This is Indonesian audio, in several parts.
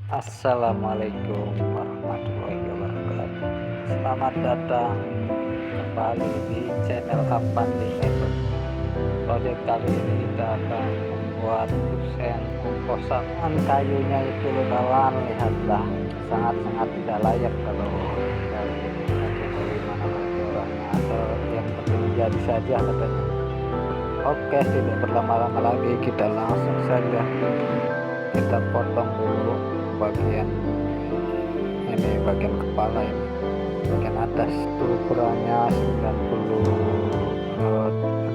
Assalamualaikum warahmatullahi wabarakatuh. Selamat datang kembali di channel Avandi Method. Proyek kali ini kita akan membuat kusen pengkosangan kayunya itu kawan. Lihatlah, sangat-sangat tidak layak kalau dari bagaimana lagi orangnya, atau yang penting jadi saja katanya. Oke, tidak berlama-lama lagi, kita langsung saja kita potong dulu bagian ini, bagian kepala ini, bagian atas. Ukurannya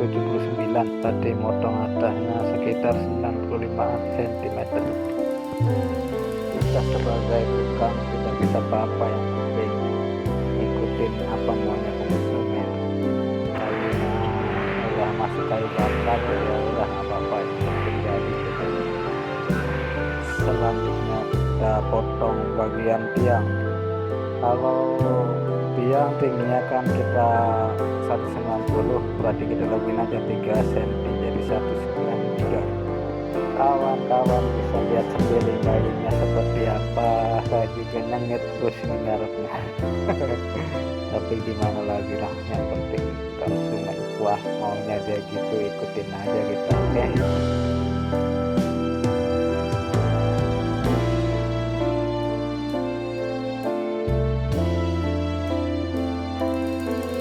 79, tadi motong atasnya sekitar 95 cm. Kita sebagai tukang tidak bisa apa-apa, yang penting ikutin apa maunya konsumen. Kayunya udah masih kayu bakar, ya udah apa-apa, yang penting jadi. Selanjutnya kita potong bagian tiang. Kalau tiang tingginya kan kita 190, berarti kita lebihin aja 3 cm jadi 193. Kawan-kawan bisa lihat sendiri kayunya seperti apa. Saya juga nyengit terus ini ngarepnya. Tapi gimana lagi lah, yang penting konsumen puas, maunya dia gitu, ikutin aja kita. Oke.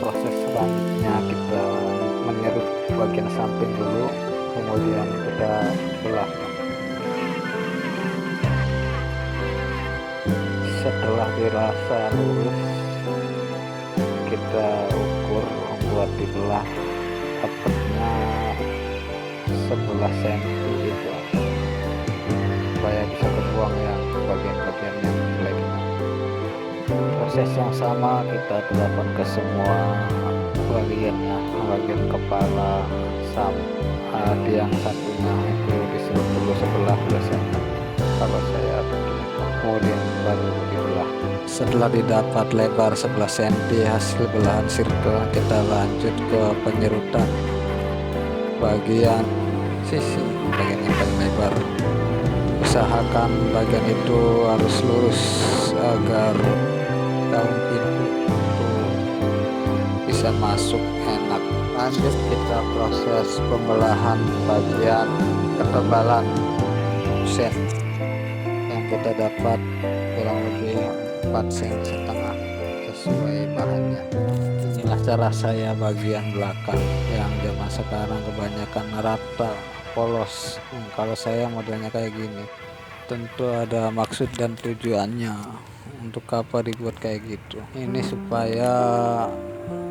Proses selanjutnya kita menyerut bagian samping dulu, kemudian kita belah. Setelah dirasa lurus, kita ukur buat dibelah dapatnya 11 cm gitu, supaya bisa kebuang yang bagian-bagian yang jeleknya. Proses yang sama kita terapkan ke semua bagiannya, bagian kepala sama tiang satunya itu disuruh dulu sebelah biasanya kalau saya begitu, kemudian baru dibelah. Setelah didapat lebar 11 cm hasil belahan circle, kita lanjut ke penyerutan bagian sisi, bagian yang paling lebar. Usahakan bagian itu harus lurus agar daun pintu bisa masuk enak. Lanjut kita proses pembelahan bagian ketebalan kusen yang kita dapat kurang lebih 4,5 cm sesuai bahannya. Inilah cara saya bagian belakang yang zaman sekarang kebanyakan rata, polos. Kalau saya modelnya kayak gini, tentu ada maksud dan tujuannya. Untuk apa dibuat kayak gitu? Ini supaya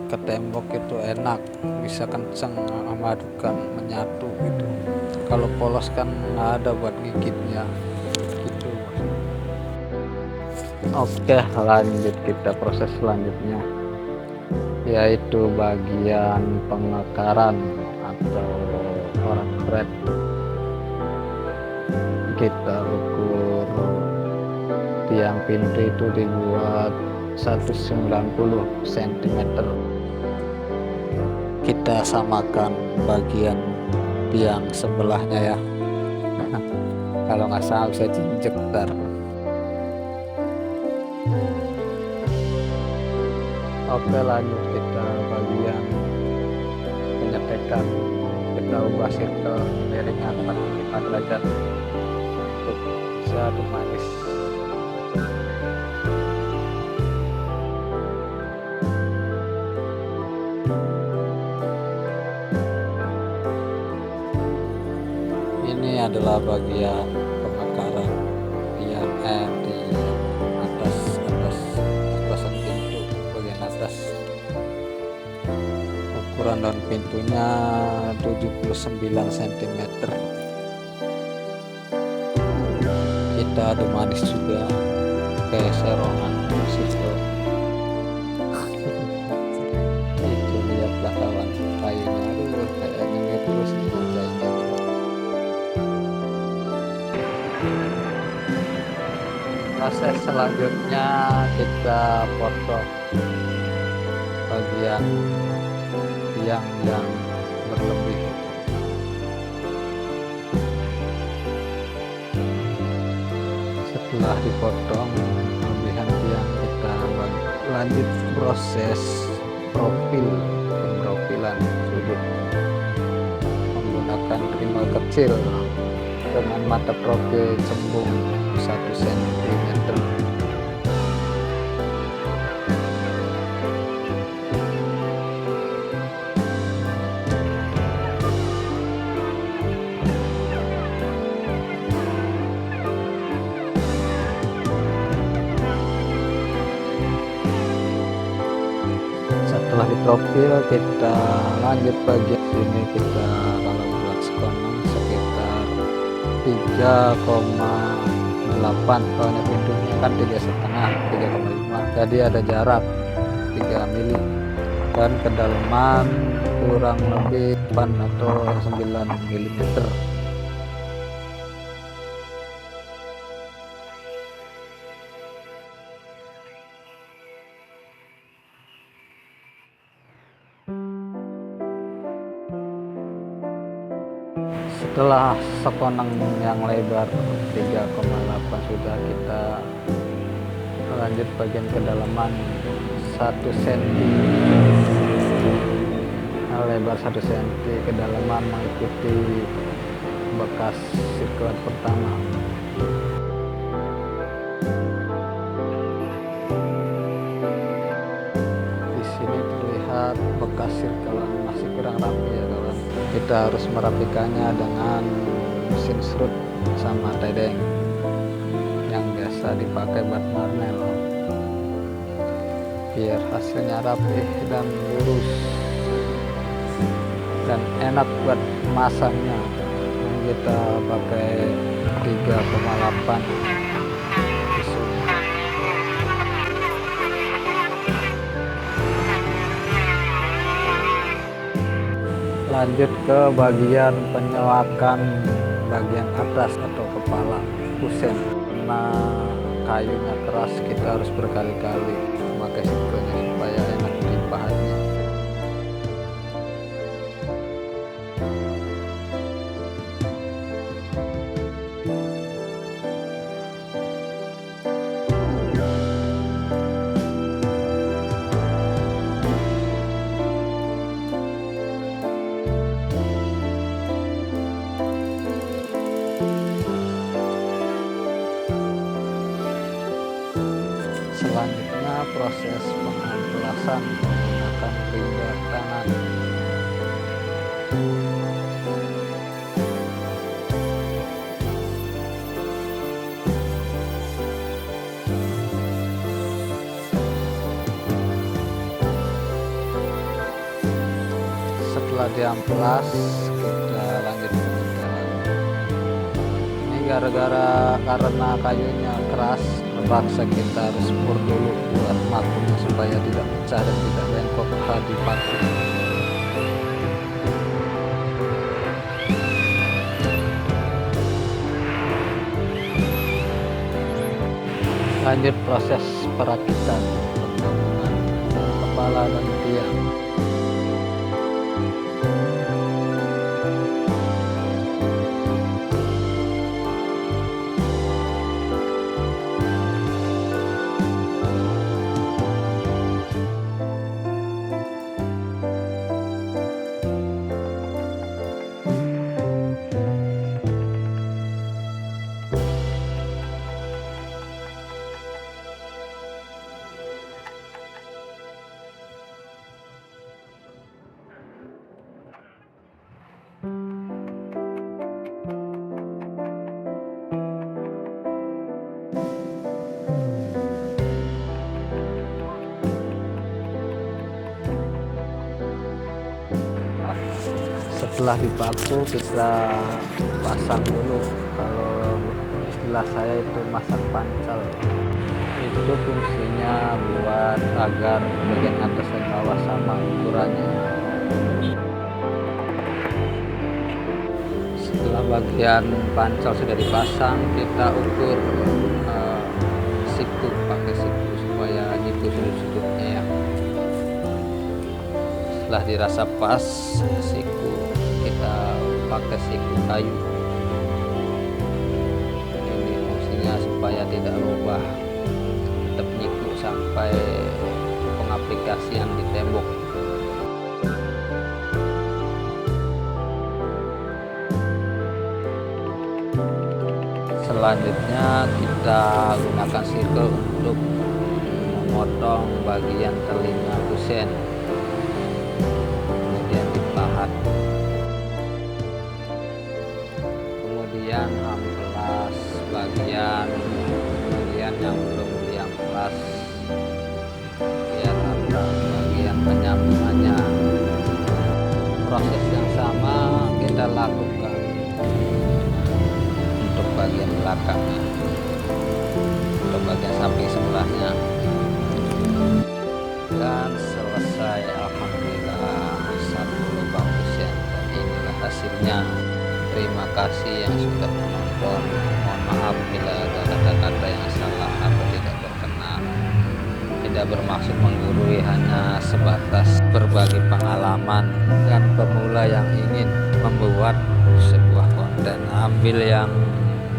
ke tembok itu enak, bisa kenceng memadukan, menyatu gitu. Kalau polos kan nggak ada buat gigitnya gitu. Oke, lanjut kita proses selanjutnya, yaitu bagian pengekaran atau orang thread. Kita ukur tiang pintu itu dibuat 190 cm. Kita samakan bagian tiang sebelahnya ya. Kalau nggak salah bisa jinjek ntar. Oke, lanjut kita bagian penyetekan. Kita ubah circle miringnya 45 derajat untuk bisa manis. Ini adalah bagian pemekaran tiang di atasan pintu, bagian atas. Ukuran daun pintunya 79 cm. Kita adu manis juga kayak serongan situ. Itu lihatlah kawan, kayunya aduh kayaknya terus ngerjainnya. Proses selanjutnya kita potong bagian tiang yang berlebih. Setelah dipotong kelebihan tiang, kita lanjut proses pemprofilan sudut menggunakan trimmer kecil dengan mata profil cembung 1 cm. Setelah diprofil, kita lanjut bagian sini. Kita kalau buat sekonang sekitar 3,8, soalnya pintunya kan 3,5, 3,5, jadi ada jarak 3 mili, dan kedalaman kurang lebih 8 atau 9 mm. Setelah sekonang yang lebar 3,8 sudah, kita lanjut bagian kedalaman 1 cm, lebar 1 cm, kedalaman mengikuti bekas sirkulat pertama. Di sini terlihat bekas sirkulan masih kurang rapi ya kawan. Kita harus merapikannya dengan mesin serut sama tedeng yang biasa dipakai buat marnel, biar hasilnya rapi dan lurus dan enak buat masangnya. Kita pakai 3,8 pisau. Lanjut ke bagian penyewakan bagian atas atau kepala kusen. Karena kayunya keras, kita harus berkali-kali memakai sikulnya supaya enak dipahatnya. Selanjutnya proses pengampelasan menggunakan rimba tangan. Setelah diamplas, kita lanjut pengecalan. Ini karena kayunya keras, terpaksa kita harus spur dulu buat pakunya supaya tidak pecah dan tidak bengkok di paku. Lanjut proses perakitan pembangunan kepala dan tiang. Setelah dipaku, kita pasang dulu. Kalau istilah saya itu masang pancal. Itu fungsinya buat agar bagian atas dan bawah sama ukurannya. Setelah bagian pancal sudah dipasang, kita ukur siku, pakai siku supaya nyiku sudut-sudutnya ya. Setelah dirasa pas siku, kita pakai siku kayu. Ini fungsinya supaya tidak rubah, tetap nyiku sampai pengaplikasian di tembok. Selanjutnya kita gunakan sikel untuk memotong bagian telinga kusen, kemudian dipahat, kemudian amplas bagian yang belum diamplas biar ada bagian penyambungannya. Proses yang sama kita lakukan untuk bagian belakangnya, untuk bagian samping sebelahnya, dan selesai. Alhamdulillah, satu lubang kusen, dan inilah hasilnya. Terima kasih yang sudah menonton. Mohon maaf bila ada kata-kata yang salah atau tidak berkenan. Tidak bermaksud menggurui, hanya sebatas berbagi pengalaman dan pemula yang ingin membuat sebuah konten. Ambil yang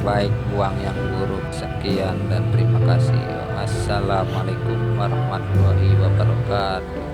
baik, buang yang buruk. Sekian dan terima kasih. Assalamualaikum warahmatullahi wabarakatuh.